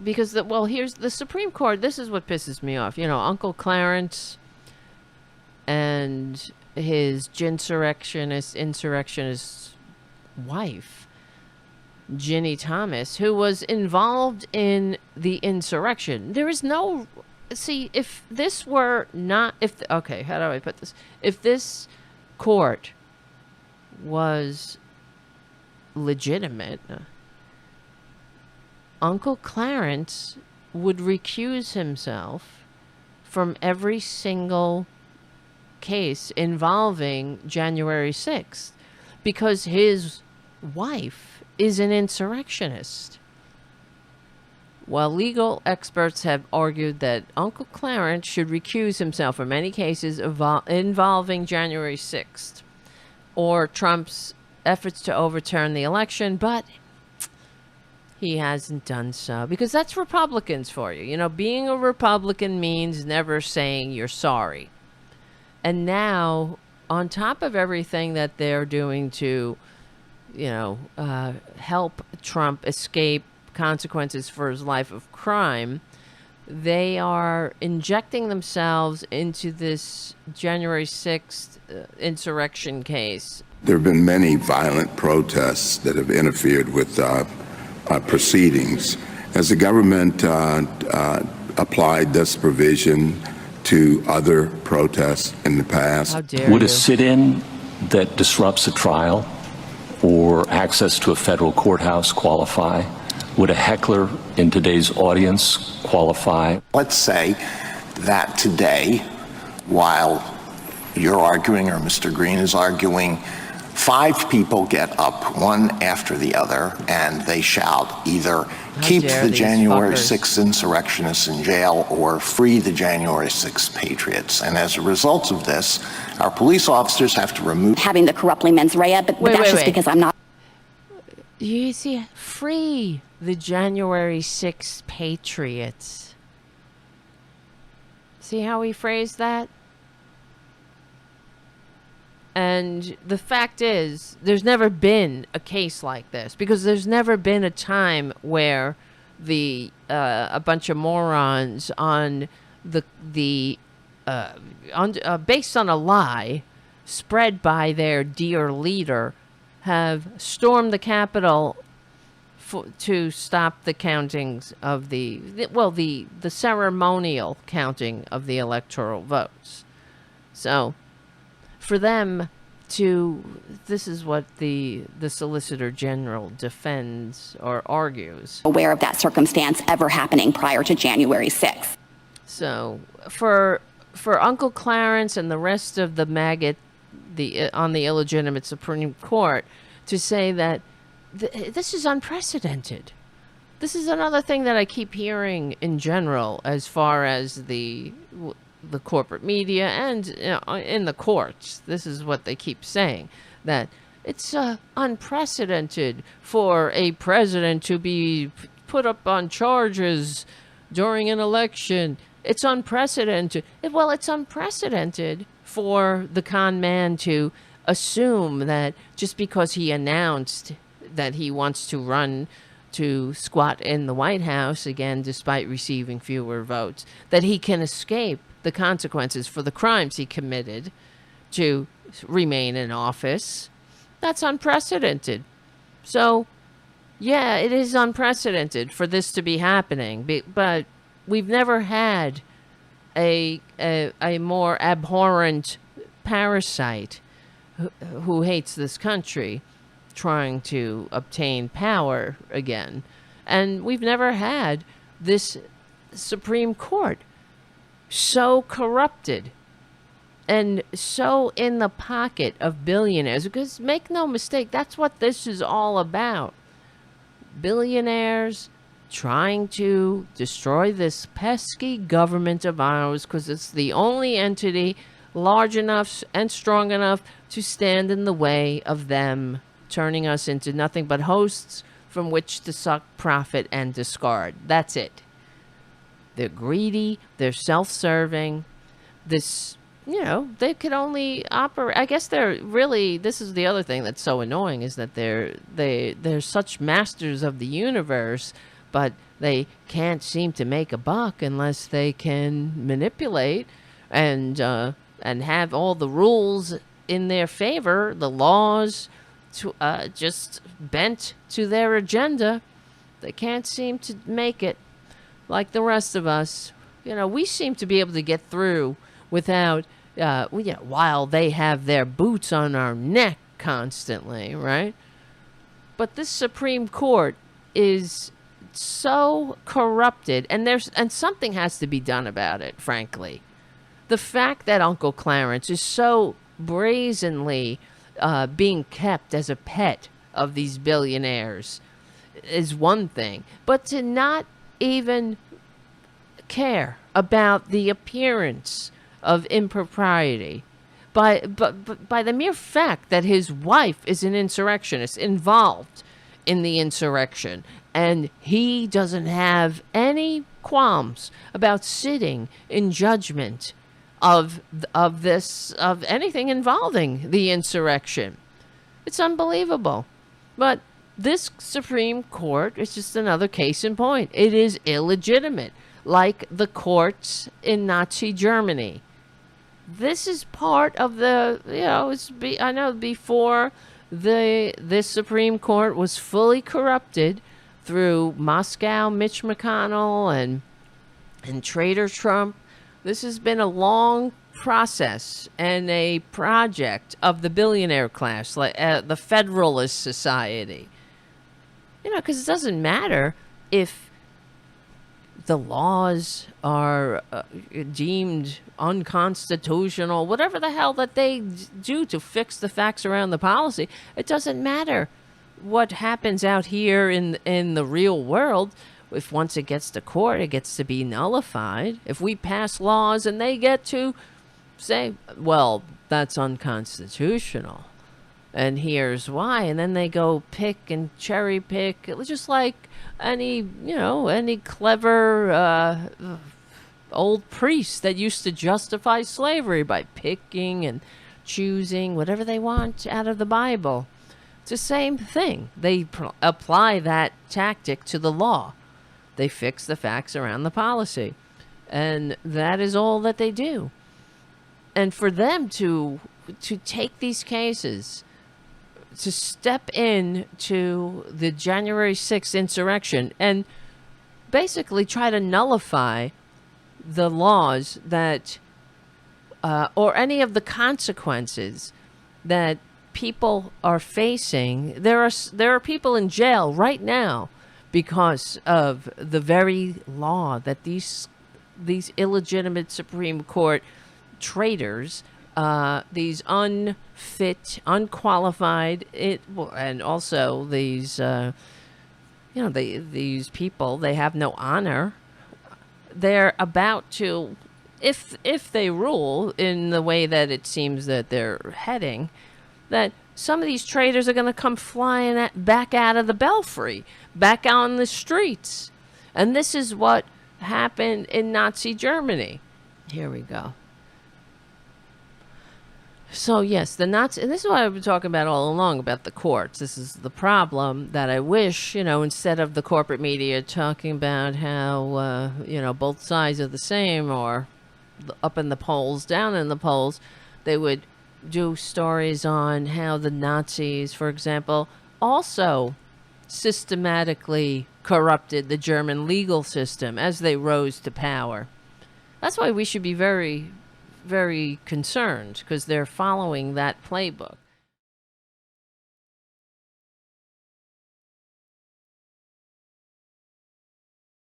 because, here's the Supreme Court. This is what pisses me off. Uncle Clarence and his insurrectionist wife, Ginny Thomas, who was involved in the insurrection. There is no... See, if this were not... Okay, how do I put this? If this court was legitimate, Uncle Clarence would recuse himself from every single case involving January 6th because his wife is an insurrectionist. While legal experts have argued that Uncle Clarence should recuse himself from any cases involving January 6th or Trump's efforts to overturn the election, but he hasn't done so because that's Republicans for you. Being a Republican means never saying you're sorry. And now, on top of everything that they're doing to, help Trump escape consequences for his life of crime, they are injecting themselves into this January 6th insurrection case. There have been many violent protests that have interfered with proceedings. Has the government applied this provision to other protests in the past? How dare Would you? a sit-in that disrupts a trial or access to a federal courthouse qualify? Would a heckler in today's audience qualify? Let's say that today, while you're arguing or Mr. Green is arguing, 5 people get up, one after the other, and they shout either keep the January 6th insurrectionists in jail or free the January 6th patriots. And as a result of this, our police officers have to remove... having the corruptly mens rea, but that's just because I'm not... You see, free the January 6th patriots. See how he phrased that? And the fact is, there's never been a case like this because there's never been a time where a bunch of morons on based on a lie spread by their dear leader have stormed the Capitol to stop the countings of the ceremonial counting of the electoral votes. So for them this is what the Solicitor General defends or argues. Aware of that circumstance ever happening prior to January 6th. So for Uncle Clarence and the rest of the maggot on the illegitimate Supreme Court to say that this is unprecedented. This is another thing that I keep hearing in general as far as the corporate media and in the courts. This is what they keep saying, that it's unprecedented for a president to be put up on charges during an election. It's unprecedented. Well, it's unprecedented for the con man to assume that just because he announced that he wants to run to squat in the White House again, despite receiving fewer votes, that he can escape the consequences for the crimes he committed to remain in office. That's unprecedented. So, yeah, it is unprecedented for this to be happening, but we've never had a more abhorrent parasite who hates this country trying to obtain power again. And we've never had this Supreme Court so corrupted and so in the pocket of billionaires. Because make no mistake, that's what this is all about. Billionaires trying to destroy this pesky government of ours because it's the only entity large enough and strong enough to stand in the way of them turning us into nothing but hosts from which to suck profit and discard. That's it. They're greedy. They're self-serving. This, they could only operate. I guess they're really, this is the other thing that's so annoying, is that they're such masters of the universe, but They can't seem to make a buck unless they can manipulate and have all the rules in their favor, the laws to just bent to their agenda. They can't seem to make it like the rest of us. We seem to be able to get through without, while they have their boots on our neck constantly, right? But this Supreme Court is so corrupted, and something has to be done about it, frankly. The fact that Uncle Clarence is so brazenly being kept as a pet of these billionaires is one thing, but to not even care about the appearance of impropriety by the mere fact that his wife is an insurrectionist involved in the insurrection, and he doesn't have any qualms about sitting in judgment of anything involving the insurrection. It's unbelievable. But this Supreme Court is just another case in point. It is illegitimate, like the courts in Nazi Germany. This is part of the, I know before this Supreme Court was fully corrupted through Moscow, Mitch McConnell, and Traitor Trump. This has been a long process and a project of the billionaire class, like the Federalist Society. Because it doesn't matter if the laws are deemed unconstitutional, whatever the hell that they do to fix the facts around the policy. It doesn't matter what happens out here in the real world. If once it gets to court, it gets to be nullified. If we pass laws and they get to say, well, that's unconstitutional, and here's why, and then they go pick and cherry pick. It was just like any clever old priest that used to justify slavery by picking and choosing whatever they want out of the Bible. It's the same thing. They apply that tactic to the law. They fix the facts around the policy, and that is all that they do. And for them to take these cases, to step in to the January 6th insurrection and basically try to nullify the laws that, or any of the consequences that people are facing. There are people in jail right now because of the very law that these illegitimate Supreme Court traitors, these unfit, unqualified, and also these, these people, they have no honor. They're about to, if they rule in the way that it seems that they're heading, that some of these traitors are going to come flying back out of the belfry, back on the streets. And this is what happened in Nazi Germany. Here we go. So, yes, the Nazi, and this is what I've been talking about all along, about the courts. This is the problem that I wish, instead of the corporate media talking about how, both sides are the same, or up in the polls, down in the polls, they would do stories on how the Nazis, for example, also systematically corrupted the German legal system as they rose to power. That's why we should be very, very concerned, because they're following that playbook.